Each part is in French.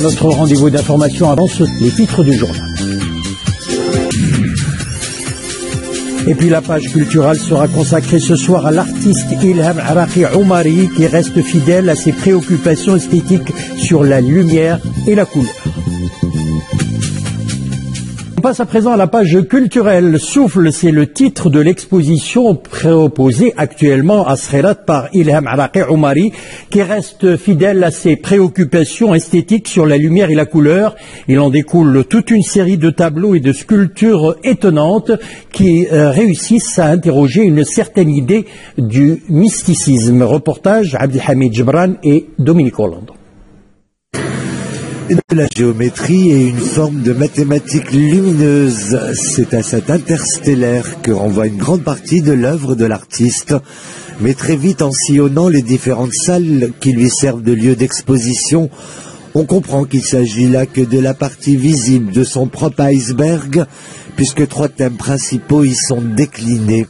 Notre rendez-vous d'information avance les titres du journal. Et puis la page culturelle sera consacrée ce soir à l'artiste Ilham Araqi Omari qui reste fidèle à ses préoccupations esthétiques sur la lumière et la couleur. On passe à présent à la page culturelle. Souffle, c'est le titre de l'exposition proposée actuellement à Skhirat par Ilham Araqi Omari, qui reste fidèle à ses préoccupations esthétiques sur la lumière et la couleur. Il en découle toute une série de tableaux et de sculptures étonnantes qui réussissent à interroger une certaine idée du mysticisme. Reportage Abdelhamid Jebran et Dominique Orlando. De la géométrie et une forme de mathématiques lumineuse. C'est à cet interstellaire que renvoie une grande partie de l'œuvre de l'artiste. Mais très vite, en sillonnant les différentes salles qui lui servent de lieu d'exposition, on comprend qu'il s'agit là que de la partie visible de son propre iceberg, puisque 3 thèmes principaux y sont déclinés.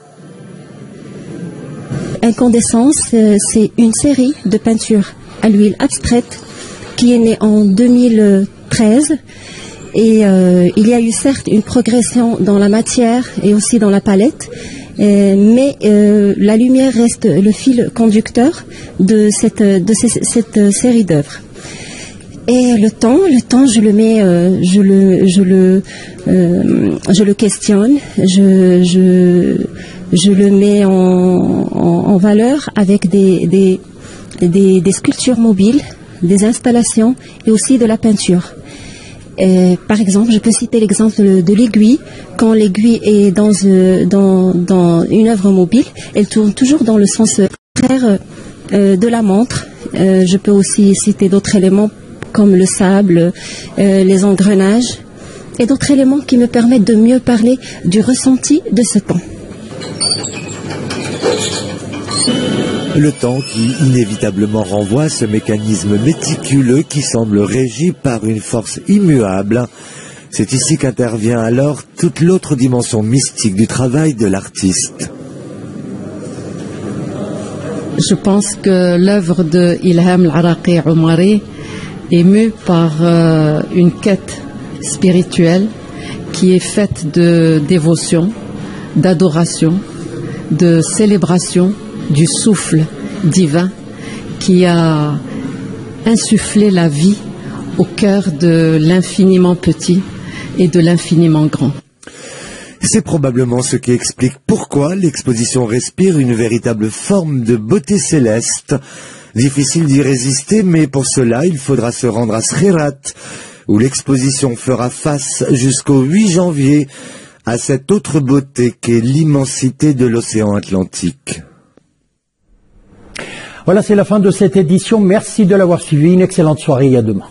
Incandescence, c'est une série de peintures à l'huile abstraite qui est né en 2013 et il y a eu certes une progression dans la matière et aussi dans la palette, mais la lumière reste le fil conducteur de cette série d'œuvres. Et le temps, je le mets, je le questionne, je le mets en valeur avec des sculptures mobiles, des installations et aussi de la peinture. Par exemple, je peux citer l'exemple de l'aiguille. Quand l'aiguille est dans une œuvre mobile, elle tourne toujours dans le sens contraire de la montre. Je peux aussi citer d'autres éléments comme le sable, les engrenages et d'autres éléments qui me permettent de mieux parler du ressenti de ce temps. Le temps qui inévitablement renvoie à ce mécanisme méticuleux qui semble régi par une force immuable. C'est ici qu'intervient alors toute l'autre dimension mystique du travail de l'artiste. Je pense que l'œuvre de Ilham Araqi Omari est mue par une quête spirituelle qui est faite de dévotion, d'adoration, de célébration du souffle divin qui a insufflé la vie au cœur de l'infiniment petit et de l'infiniment grand. C'est probablement ce qui explique pourquoi l'exposition respire une véritable forme de beauté céleste. Difficile d'y résister, mais pour cela, il faudra se rendre à Skhirat, où l'exposition fera face jusqu'au 8 janvier à cette autre beauté qu'est l'immensité de l'océan Atlantique. Voilà, c'est la fin de cette édition. Merci de l'avoir suivi. Une excellente soirée et à demain.